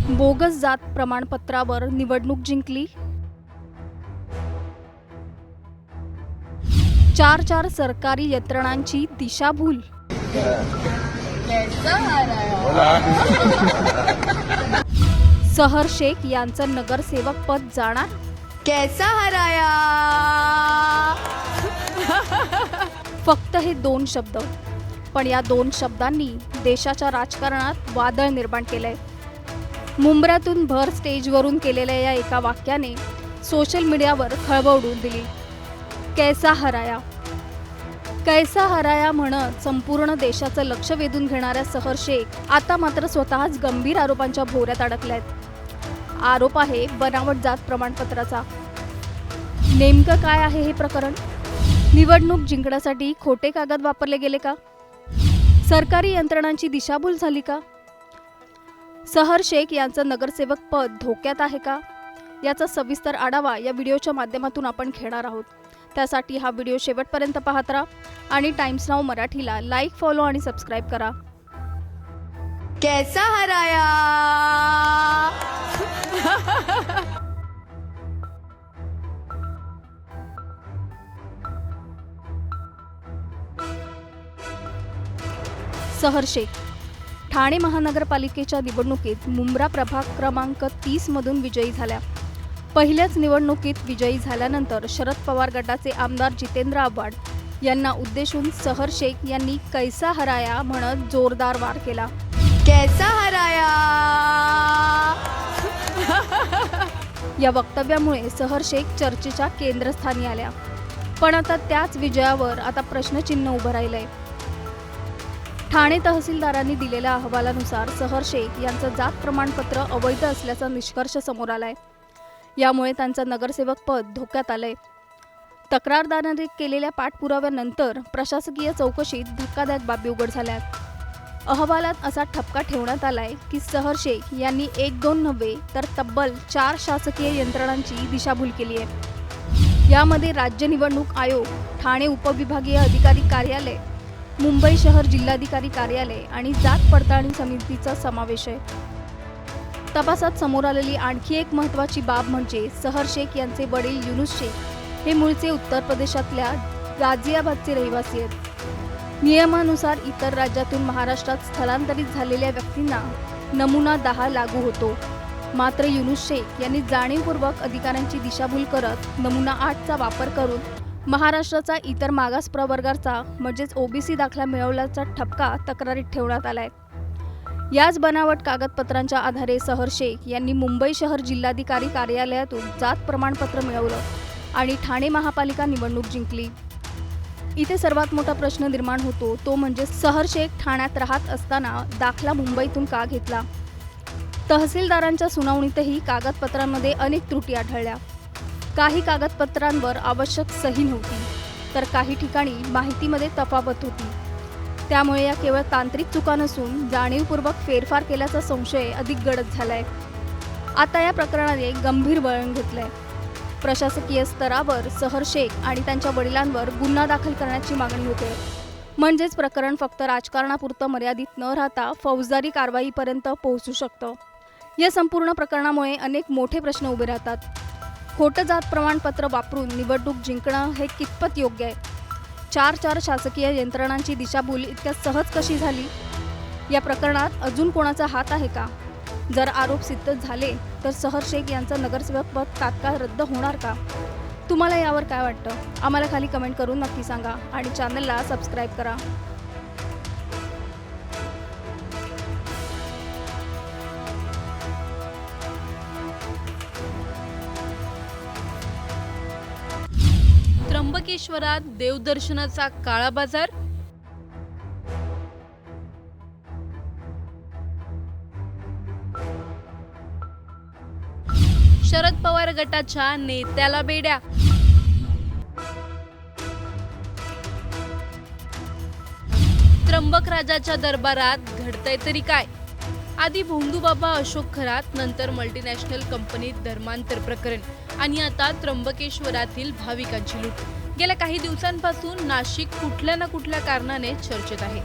Bogus जात प्रमाणपत्रावर निवडणूक जिंकली. 4 सरकारी यंत्रणांची दिशाभूल. सहर शेख यांचं नगरसेवक पद जाणार. कैसा हराया. फक्त हे 2 शब्द, पण या 2 शब्दांनी देशाच्या राजकारणात वादळ निर्माण केलंय. मुंब्र्यातून भर स्टेजवरून केलेल्या या एका वाक्याने सोशल मीडियावर खळबळ उडवून दिली. कैसा हराया, कैसा हराया म्हणत संपूर्ण देशाचं लक्ष वेधून घेणाऱ्या सहर शेख आता मात्र स्वतःच गंभीर आरोपांच्या भोवऱ्यात अडकल्यात. आरोप आहे बनावट जात प्रमाणपत्राचा. नेमकं काय आहे हे प्रकरण? निवडणूक जिंकण्यासाठी खोटे कागद वापरले गेले का? सरकारी यंत्रणांची दिशाभूल झाली का? सहर शेख यांचं नगरसेवक पद धोक्यात आहे का? याचा सविस्तर आढावा या व्हिडिओच्या माध्यमातून आपण घेणार आहोत. त्यासाठी हा व्हिडिओ शेवटपर्यंत पाहत राहा आणि टाइम्स नाऊ मराठीला लाईक, फॉलो आणि सबस्क्राईब करा. कैसा हराया. सहर शेख ठाणे महानगरपालिकेच्या निवडणुकीत मुंब्रा प्रभाग क्रमांक 30 मधून विजयी झाल्या. पहिल्याच निवडणुकीत विजयी झाल्यानंतर शरद पवार गटाचे आमदार जितेंद्र आव्हाड यांना उद्देशून सहर शेख यांनी कैसा हराया म्हणत जोरदार वार केला. कैसा हराया. या वक्तव्यामुळे सहर शेख चर्चेच्या केंद्रस्थानी आल्या. पण आता त्याच विजयावर आता प्रश्नचिन्ह उभं राहिलंय. ठाणे तहसीलदारांनी दिलेल्या अहवालानुसार सहर शेख यांचं जात प्रमाणपत्र अवैध असल्याचा निष्कर्ष समोर आलाय. यामुळे त्यांचं नगरसेवक पद धोक्यात आलंय. तक्रारदारांनी केलेल्या पाठपुराव्यानंतर प्रशासकीय चौकशीत धक्कादायक बाबी उघड झाल्यात. अहवालात असा ठपका ठेवण्यात आलाय की सहर शेख यांनी 1-2 नव्हे तर तब्बल 4 शासकीय यंत्रणांची दिशाभूल केली आहे. यामध्ये राज्य निवडणूक आयोग, ठाणे उपविभागीय अधिकारी कार्यालय, मुंबई शहर जिल्हाधिकारी कार्यालय आणि जात पडताळणी समितीचा समावेश आहे. तपासात समोर आलेली आणखी एक महत्त्वाची बाब म्हणजे सहर शेख यांचे वडील युनुस शेख हे मूळचे उत्तर प्रदेशातल्या गाझियाबादचे रहिवासी आहेत. नियमानुसार इतर राज्यातून महाराष्ट्रात स्थलांतरित झालेल्या व्यक्तींना नमुना 10 लागू होतो. मात्र युनुस शेख यांनी जाणीवपूर्वक अधिकाऱ्यांची दिशाभूल करत नमुना 8चा वापर करून महाराष्ट्राचा इतर मागास प्रवर्गाचा म्हणजेच ओबीसी दाखला मिळवल्याचा ठपका तक्रारीत ठेवण्यात आलाय. याच बनावट कागदपत्रांच्या आधारे सहर शेख यांनी मुंबई शहर जिल्हाधिकारी कार्यालयातून जात प्रमाणपत्र मिळवलं आणि ठाणे महापालिका निवडणूक जिंकली. इथे सर्वात मोठा प्रश्न निर्माण होतो तो म्हणजे सहर शेख ठाण्यात राहत असताना दाखला मुंबईतून का घेतला? तहसीलदारांच्या सुनावणीतही कागदपत्रांमध्ये अनेक त्रुटी आढळल्या. काही कागदपत्रांवर आवश्यक सही नव्हती तर काही ठिकाणी माहितीमध्ये तफावत होती. त्यामुळे या केवळ तांत्रिक चुका नसून जाणीवपूर्वक फेरफार केल्याचा संशय अधिक गडद झालाय. आता या प्रकरणाने गंभीर वळण घेतलंय. प्रशासकीय स्तरावर सहर शेख आणि त्यांच्या वडिलांवर गुन्हा दाखल करण्याची मागणी होते. म्हणजेच प्रकरण फक्त राजकारणापुरतं मर्यादित न राहता फौजदारी कारवाईपर्यंत पोहोचू शकतं. या संपूर्ण प्रकरणामुळे अनेक मोठे प्रश्न उभे राहतात. खोटं जात प्रमाणपत्र वापरून निवडणूक जिंकणं हे कितपत योग्य आहे? 4 शासकीय यंत्रणांची दिशाभूल इतक्या सहज कशी झाली? या प्रकरणात अजून कोणाचा हात आहे का? जर आरोप सिद्ध झाले तर सहर शेख यांचं नगरसेवक पद तात्काळ रद्द होणार का? तुम्हाला यावर काय वाटतं? आम्हाला खाली कमेंट करून नक्की सांगा आणि चॅनलला सबस्क्राईब करा. त्र्यंबकेश्वरात देवदर्शनाचा काळा बाजार. शरद पवार गटाच्या नेत्याला बेड्या. त्र्यंबक राजाच्या दरबारात घडतंय तरी काय? आधी भोंदूबाबा अशोक खरात, नंतर मल्टीनॅशनल कंपनीत धर्मांतर प्रकरण आणि आता त्र्यंबकेश्वरातील भाविकांची लूट. गेल्या काही दिवसांपासून नाशिक कुठल्या ना कुठल्या कारणाने चर्चेत आहे.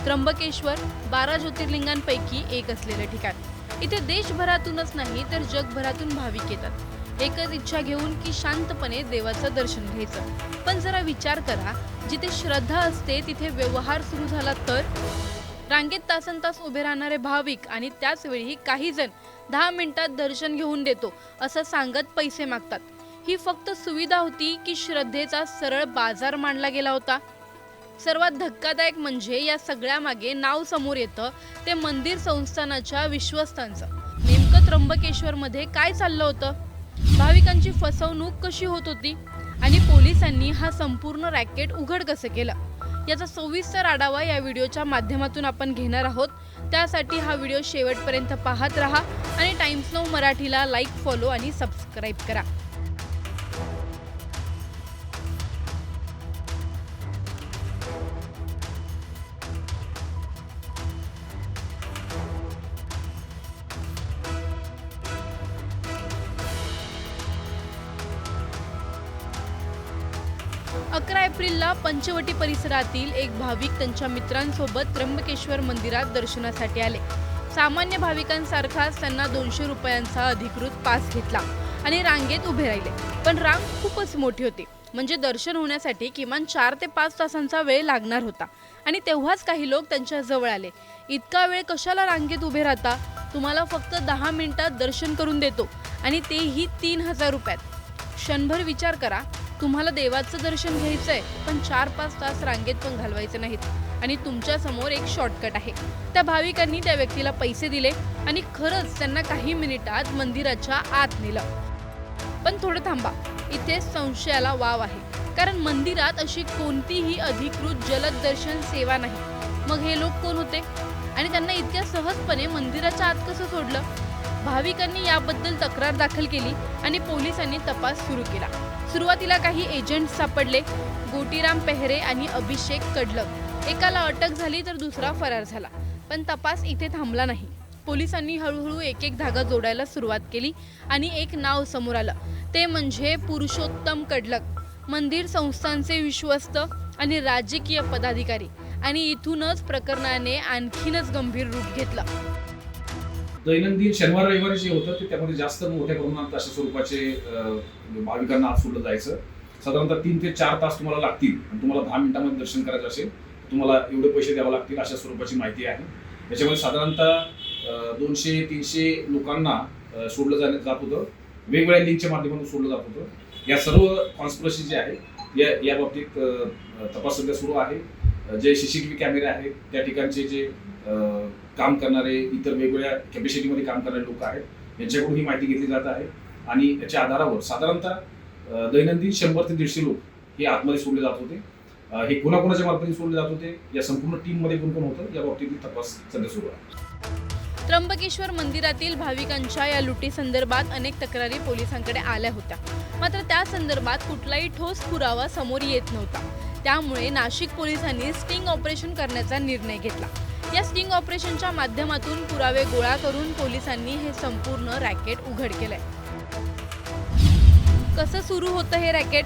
त्र्यंबकेश्वर 12 ज्योतिर्लिंगांपैकी एक असलेलं ठिकाण. इथे देशभरातूनच नाही तर जगभरातून भाविक येतात एकच इच्छा घेऊन की शांतपणे देवाचं दर्शन घ्यायचं. पण जरा विचार करा, जिथे श्रद्धा असते तिथे व्यवहार सुरू झाला तर? रांगेत तासनतास उभे राहणारे भाविक आणि त्याच वेळी काही जण 10 मिनिटात दर्शन घेऊन देतो असं सांगत पैसे मागतात. ही फक्त सुविधा होती की श्रद्धेचा सरळ बाजार मांडला गेला होता? सर्वात धक्कादायक म्हणजे या सगळ्या मागे नाव समोर येतं ते मंदिर संस्थानाच्या विश्वस्तांचं. नेमकं त्र्यंबकेश्वर मध्ये काय चाललं होतं? भाविकांची फसवणूक कशी होत होती आणि पोलिसांनी हा संपूर्ण रॅकेट उघड कसं केलं, याचा सविस्तर आढावा या व्हिडिओच्या माध्यमातून आपण घेणार आहोत. त्यासाठी हा व्हिडिओ शेवटपर्यंत पाहत राहा आणि टाइम्स नाऊ मराठीला लाईक, फॉलो आणि सबस्क्राईब करा. एप्रिलला पंचवटी परिसरातील एक भाविक त्यांच्या मित्रांसोबत त्र्यंबकेश्वर मंदिरात दर्शनासाठी आले. सामान्य भाविकांसारखाच त्यांना 200 रुपयांचा अधिकृत पास घेतला आणि रांगेत उभे राहिले. पण रांग खूपच मोठी होती, म्हणजे दर्शन होण्यासाठी किमान 4 ते 5 तासांचा वेळ लागणार होता. आणि तेव्हाच काही लोक त्यांच्या जवळ आले. इतका वेळ कशाला रांगेत उभे राहता? तुम्हाला फक्त 10 मिनिटात दर्शन करून देतो आणि तेही 3000 रुपयात. क्षणभर विचार करा, तुम्हाला देवाचं दर्शन घ्यायचंय पण 4-5 तास रांगेत पण घालवायचे नाहीत आणि तुमच्या समोर एक शॉर्टकट आहे. त्या भाविकांनी त्या व्यक्तीला पैसे दिले आणि खरंच त्यांना काही मिनिटात मंदिराच्या आत नेलं. पण थोडं थांबा, इथे संशयाला वाव आहे. कारण मंदिरात अशी कोणतीही अधिकृत जलद दर्शन सेवा नाही. मग हे लोक कोण होते आणि त्यांना इतक्या सहजपणे मंदिराच्या आत कसं सोडलं? भाविकांनी याबद्दल तक्रार दाखल केली आणि पोलिसांनी तपास सुरू केला. सुरुवातीला काही एजंट सापडले, गोटीराम पेहरे आणि अभिषेक कडलक. एकाला अटक झाली तर दुसरा फरार झाला. पण तपास इथे थांबला नाही. पोलिसांनी हळूहळू एक धागा जोडायला सुरुवात केली आणि एक नाव समोर आलं. ते म्हणजे पुरुषोत्तम कडलक, मंदिर संस्थांचे विश्वस्त आणि राजकीय पदाधिकारी. आणि इथूनच प्रकरणाने आणखीनच गंभीर रूप घेतलं. दैनंदिन शनिवार रविवारी जे होतं ते त्यामध्ये जास्त मोठ्या प्रमाणात अशा स्वरूपाचे भाविकांना आत सोडलं जायचं. साधारणतः 3 ते 4 तास तुम्हाला लागतील आणि तुम्हाला 10 मिनिटांमध्ये दर्शन करायचं असेल तुम्हाला एवढे पैसे द्यावे लागतील, अशा स्वरूपाची माहिती आहे. त्याच्यामध्ये साधारणतः 200-300 लोकांना सोडलं जात होतं. वेगवेगळ्या लिंकच्या माध्यमातून सोडलं जात होतं. या सर्व कॉन्स्पिरसी जे आहे या बाबतीत तपास सध्या सुरू आहे. जे CCTV कॅमेरे आहेत त्या ठिकाणचे जे काम करणारे इतर वेगवेगळ्या कॅपॅसिटीमध्ये काम करणारे लोक आहेत यांच्याकडून ही माहिती घेतली जात आहे आणि याच्या आधारावर साधारणतः दैनंदिन 100 ते 150 लोक हे आतमध्ये सोडले जात होते. हे कोणाकोणाच्या मार्फतीने सोडले जात होते, या संपूर्ण टीममध्ये कोण कोण होतं या बाबतीतील तपास सध्या सुरू आहे. त्र्यंबकेश्वर मंदिरातील भाविकांच्या या लुटी संदर्भात अनेक तक्रारी पोलिसांकडे आल्या होत्या. मात्र त्या संदर्भात कुठलाही ठोस पुरावा समोर येत नव्हता. त्यामुळे नाशिक पोलिसांनी स्टिंग ऑपरेशन करण्याचा निर्णय घेतला. या स्टिंग ऑपरेशनच्या माध्यमातून पुरावे गोळा करून पोलिसांनी हे संपूर्ण रॅकेट उघड केलंय. कसं सुरू होतं हे रॅकेट?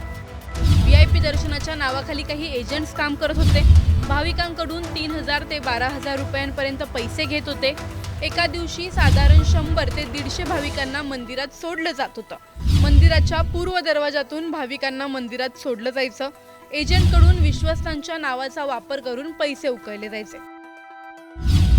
VIP दर्शनाच्या नावाखाली काही एजंट्स काम करत होते. भाविकांकडून 3000 ते 12000 रुपयांपर्यंत पैसे घेत होते. एका दिवशी साधारण 100 ते 150 भाविकांना मंदिरात सोडलं जात होतं. मंदिराच्या पूर्व दरवाजातून भाविकांना मंदिरात सोडलं जायचं. एजंटकडून विश्वस्तांच्या नावाचा वापर करून पैसे उकळले जायचे.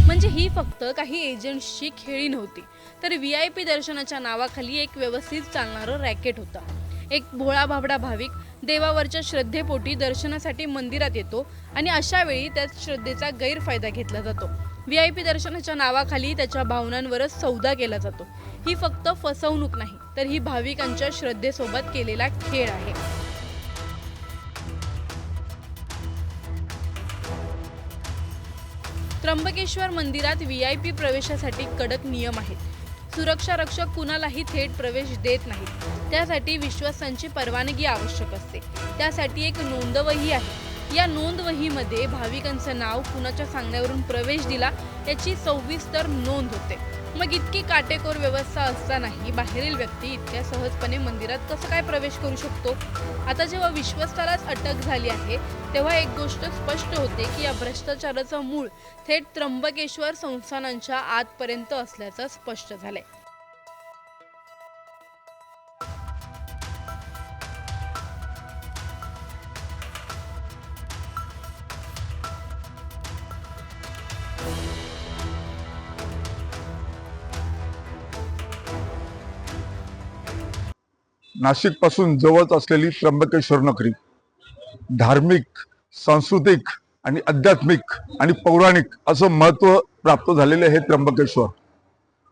म्हणजे ही फक्त काही एजंट्सची खेळी नव्हती, तर VIP दर्शनाच्या नावाखाली एक व्यवस्थित चालणारं रॅकेट होतं. एक भोळा भाबडा भाविक देवावरच्या श्रद्धेपोटी दर्शनासाठी मंदिरात येतो आणि अशा वेळी त्या श्रद्धेचा गैरफायदा घेतला जातो. VIP दर्शनाच्या नावाखाली त्याच्या भावनांवरच सौदा केला जातो. ही फक्त फसवणूक नाही, तर ही भाविकांच्या श्रद्धेसोबत केलेला खेळ आहे. त्र्यंबकेश्वर मंदिरात VIP प्रवेशासाठी कडक नियम आहेत. सुरक्षा रक्षक कुणालाही थेट प्रवेश देत नाहीत. त्यासाठी विश्वासांची परवानगी आवश्यक असते. त्यासाठी एक नोंदवही आहे. या नोंदवहीमध्ये भाविकांचं नाव, कुणाच्या सांगण्यावरून प्रवेश दिला याची सविस्तर नोंद होते. मग इतकी काटेकोर व्यवस्था असतानाही बाहेरील व्यक्ती इतक्या सहजपणे मंदिरात कसं काय प्रवेश करू शकतो? आता जेव्हा विश्वस्तालाच अटक झाली आहे तेव्हा एक गोष्ट स्पष्ट होते की या भ्रष्टाचाराचं मूळ थेट त्र्यंबकेश्वर संस्थानांच्या आतपर्यंत असल्याचं स्पष्ट झालंय. नाशिक पासून जवळच असलेली त्र्यंबकेश्वर नगरी धार्मिक, सांस्कृतिक आणि आध्यात्मिक आणि पौराणिक असं महत्व प्राप्त झालेले हे त्र्यंबकेश्वर.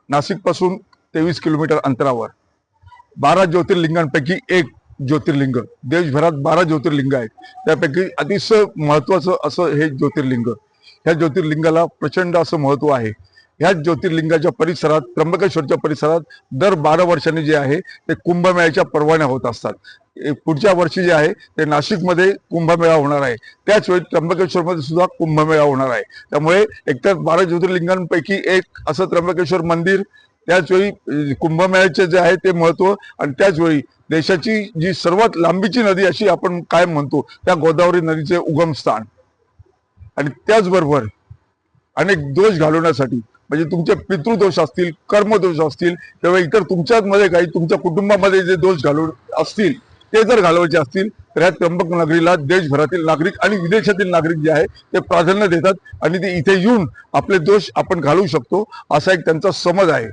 नाशिक पासून 23 किलोमीटर अंतरावर 12 ज्योतिर्लिंगांपैकी एक ज्योतिर्लिंग, देशभरात 12 ज्योतिर्लिंग आहेत, त्यापैकी अतिशय महत्वाचं असं हे ज्योतिर्लिंग. ह्या ज्योतिर्लिंगाला प्रचंड असं महत्व आहे. ह्या ज्योतिर्लिंगाच्या परिसरात, त्र्यंबकेश्वरच्या परिसरात दर 12 वर्षांनी जे आहे ते कुंभमेळ्याच्या परवान्या होत असतात. पुढच्या वर्षी जे आहे ते नाशिकमध्ये कुंभमेळा होणार आहे, त्याच वेळी त्र्यंबकेश्वरमध्ये सुद्धा कुंभमेळा होणार आहे. त्यामुळे एकतर 12 ज्योतिर्लिंगांपैकी एक असं त्र्यंबकेश्वर मंदिर, त्याचवेळी कुंभमेळ्याचे जे आहे ते महत्व, आणि त्याचवेळी देशाची जी सर्वात लांबीची नदी अशी आपण काय म्हणतो त्या गोदावरी नदीचे उगमस्थान, आणि त्याचबरोबर अनेक दोष घालवण्यासाठी, म्हणजे तुमचे पितृदोष असतील, कर्मदोष असतील किंवा इतर तुमच्यामध्ये काही तुमच्या कुटुंबामध्ये जे दोष घालून असतील ते जर घालवायचे असतील तर ह्या त्र्यंबक नगरीला देशभरातील नागरिक आणि विदेशातील नागरिक जे आहे ते प्राधान्य देतात, आणि ते इथे येऊन आपले दोष आपण घालवू शकतो असा एक त्यांचा समज आहे.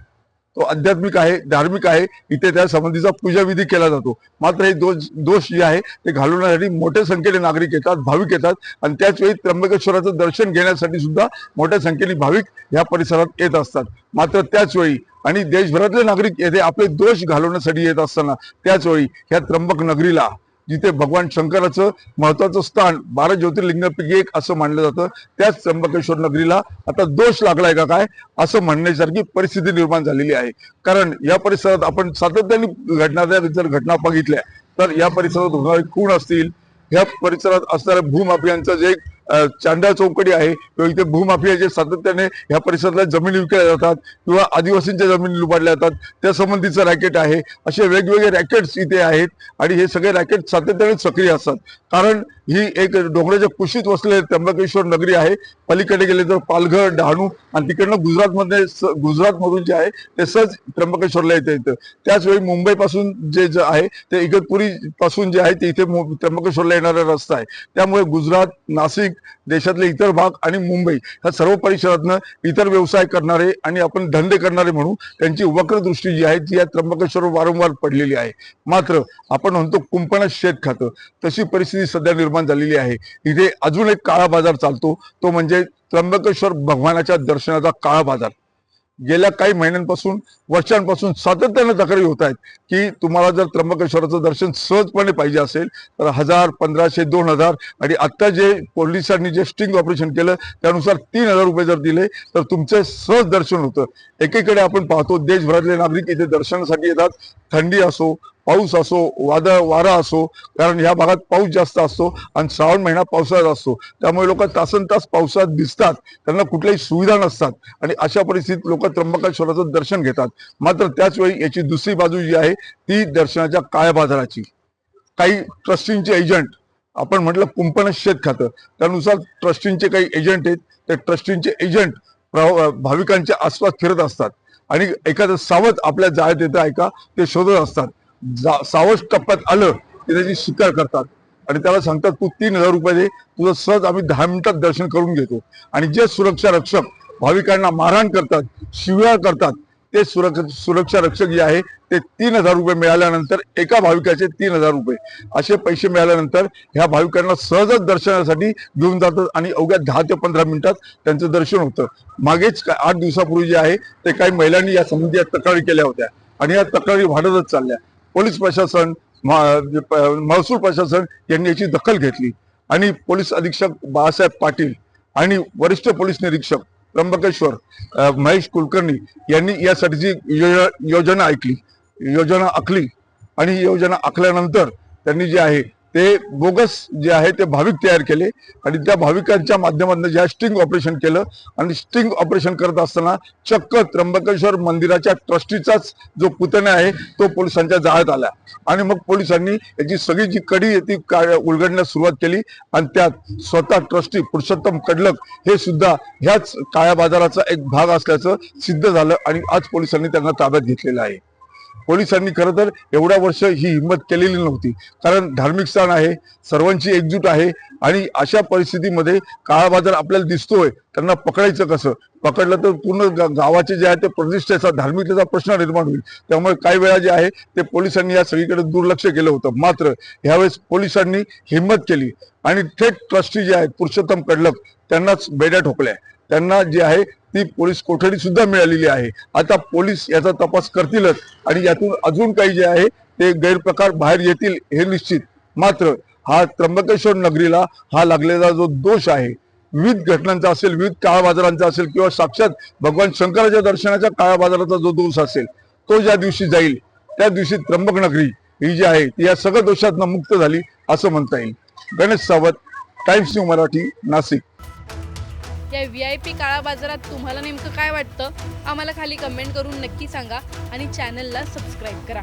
तो आध्यात्मिक आहे, धार्मिक आहे. इथे त्या संबंधीचा पूजाविधी केला जातो. मात्र हे दोष जे आहे ते घालवण्यासाठी मोठ्या संख्येने नागरिक येतात, भाविक येतात, आणि त्याचवेळी त्र्यंबकेश्वराचं दर्शन घेण्यासाठी सुद्धा मोठ्या संख्येने भाविक या परिसरात येत असतात. मात्र त्याचवेळी आणि देशभरातले नागरिक येथे आपले दोष घालवण्यासाठी येत असताना त्याचवेळी ह्या त्र्यंबक नगरीला, जिथे भगवान शंकराचं महत्वाचं स्थान 12 ज्योतिर्लिंगापैकी एक असं मानलं जातं, त्याच त्र्यंबकेश्वर नगरीला आता दोष लागलाय का काय असं म्हणण्यासारखी परिस्थिती निर्माण झालेली आहे. कारण या परिसरात आपण सातत्याने घडणाऱ्या जर घटना बघितल्या तर या परिसरात होणारे खून असतील, या परिसरात असणाऱ्या भूमाफियांचं जे चांदा चौकडी आहे किंवा इथे भूमाफिया जे सातत्याने ह्या परिसरातल्या जमिनी विकल्या जातात किंवा आदिवासींच्या जमिनी लुबाडल्या जातात त्या संबंधीचं रॅकेट आहे. असे वेगवेगळे रॅकेट्स इथे आहेत, आणि हे सगळे रॅकेट सातत्याने सक्रिय असतात. कारण ही एक डोंगराच्या कुशीत वसलेली त्र्यंबकेश्वर नगरी आहे. पलीकडे गेले तर पालघर, डहाणू, आणि तिकडनं गुजरातमधून जे आहे ते सहज त्र्यंबकेश्वरला येतं. त्याचवेळी मुंबई पासून जे आहे ते इगतपुरी पासून जे आहे ते इथे त्र्यंबकेश्वरला येणारा रस्ता आहे. त्यामुळे गुजरात, नाशिक, देशातले इतर भाग आणि मुंबई ह्या सर्व परिसरातनं इतर व्यवसाय करणारे आणि आपण धंदे करणारे म्हणून त्यांची वक्र दृष्टी जी आहे ती या त्र्यंबकेश्वर वारंवार पडलेली आहे. मात्र आपण म्हणतो कुंपणात शेत खातं, तशी परिस्थिती सध्या निर्माण झालेली आहे. इथे अजून एक काळा बाजार चालतो, तो म्हणजे त्र्यंबकेश्वर भगवानाच्या दर्शनाचा काळा बाजार. गेल्या काही महिन्यांपासून, वर्षांपासून सातत्याने तक्रारी होत आहेत की तुम्हाला जर त्र्यंबकेश्वराचं दर्शन सहजपणे पाहिजे असेल तर 1000, 1500, 2000, आणि आता जे पोलिसांनी जे स्टिंग ऑपरेशन केलं त्यानुसार 3000 रुपये जर दिले तर तुमचं सहज दर्शन होतं. एकीकडे आपण पाहतो देशभरातले नागरिक इथे दर्शनासाठी येतात. थंडी असो, पाऊस असो, वारा असो, कारण या भागात पाऊस जास्त असतो आणि श्रावण महिना पावसाळ्यात असतो, त्यामुळे लोक तासन तास पावसात भिजतात, त्यांना कुठल्याही सुविधा नसतात, आणि अशा परिस्थितीत लोक त्र्यंबकेश्वराचं दर्शन घेतात. मात्र त्याच वेळी याची दुसरी बाजू जी आहे ती दर्शनाच्या काळ्या बाजाराची. काही ट्रस्टींचे एजंट, आपण म्हटलं कुंपण शेत खातं, त्यानुसार ट्रस्टींचे काही एजंट आहेत, ते ट्रस्टींचे एजंट भाविकांच्या आसपास फिरत असतात आणि एखादं सावध आपल्या जाळ्यात येतं आहे का ते शोधत असतात. सावध टप्प्यात आलं की त्याची शिकार करतात आणि त्याला सांगतात तू 3000 रुपये दे, तुझं सहज आम्ही 10 मिनिटात दर्शन करून घेतो. आणि जे सुरक्षा रक्षक भाविकांना मारहाण करतात, शिव्या करतात, ते सुरक्षा रक्षक जे आहे ते 3000 रुपये मिळाल्यानंतर, एका भाविकाचे 3000 रुपये असे पैसे मिळाल्यानंतर ह्या भाविकांना सहजच दर्शनासाठी घेऊन जातात आणि अवघ्या 10 ते 15 मिनिटात त्यांचं दर्शन होतं. मागेच 8 दिवसापूर्वी जे आहे ते काही महिलांनी या संबंधी तक्रारी केल्या होत्या आणि या तक्रारी वाढतच चालल्या. पोलीस प्रशासन, महसूल प्रशासन यांनी याची दखल घेतली आणि पोलीस अधीक्षक बाळासाहेब पाटील आणि वरिष्ठ पोलीस निरीक्षक त्र्यंबकेश्वर महेश कुलकर्णी यांनी यासाठीची योजना आखली आणि योजना आखल्यानंतर त्यांनी जे आहे ते बोगस जे आहे ते भाविक तयार केले आणि त्या भाविकांच्या माध्यमातून जे स्टिंग ऑपरेशन केलं आणि स्टिंग ऑपरेशन करत असताना चक्क त्र्यंबकेश्वर मंदिराच्या ट्रस्टीचाच जो पुतण्या आहे तो पोलिसांच्या जाळ्यात आला आणि मग पोलिसांनी याची सगळी जी कडी आहे ती उलगडण्यास सुरुवात केली आणि त्यात स्वतः ट्रस्टी पुरुषोत्तम कडलक हे सुद्धा ह्याच काळ्या बाजाराचा एक भाग असल्याचं सिद्ध झालं आणि आज पोलिसांनी त्यांना ताब्यात घेतलेलं आहे. पोलिसांनी खरं तर एवढ्या वर्ष ही हिंमत केलेली नव्हती, कारण धार्मिक स्थान आहे, सर्वांची एकजूट आहे आणि अशा परिस्थितीमध्ये काळा बाजार आपल्याला दिसतोय, त्यांना पकडायचं कसं? पकडलं तर पूर्ण गावाचे जे आहे ते प्रतिष्ठेचा धार्मिकतेचा प्रश्न निर्माण होईल. त्यामुळे काही वेळा जे आहे ते पोलिसांनी या सगळीकडे दुर्लक्ष केलं होतं. मात्र यावेळेस पोलिसांनी हिंमत केली आणि थेट ट्रस्टी जे आहेत पुरुषोत्तम कडलक त्यांनाच बेड्या ठोकल्या. त्यांना जी आहे ती पोलीस कोठडी सुद्धा मिळालेली आहे. आता पोलीस याचा तपास करतीलच आणि यातून अजून काही जे आहे ते गैरप्रकार बाहेर येतील हे निश्चित. मात्र हा त्र्यंबकेश्वर नगरीला हा लागलेला जो दोष आहे, विविध घटनांचा असेल, विविध काळा बाजारांचा असेल किंवा साक्षात भगवान शंकराच्या दर्शनाच्या काळा बाजाराचा जो दोष असेल तो ज्या दिवशी जाईल त्या दिवशी त्र्यंबक नगरी ही जी आहे ती या सगळ्या दोषातनं मुक्त झाली असं म्हणता येईल. गणेश सावत, टाइम्स न्यू मराठी, नाशिक. या VIP काळा बाजारात तुम्हाला नेमकं काय वाटतं आम्हाला खाली कमेंट करून नक्की सांगा आणि चॅनलला सबस्क्राईब करा.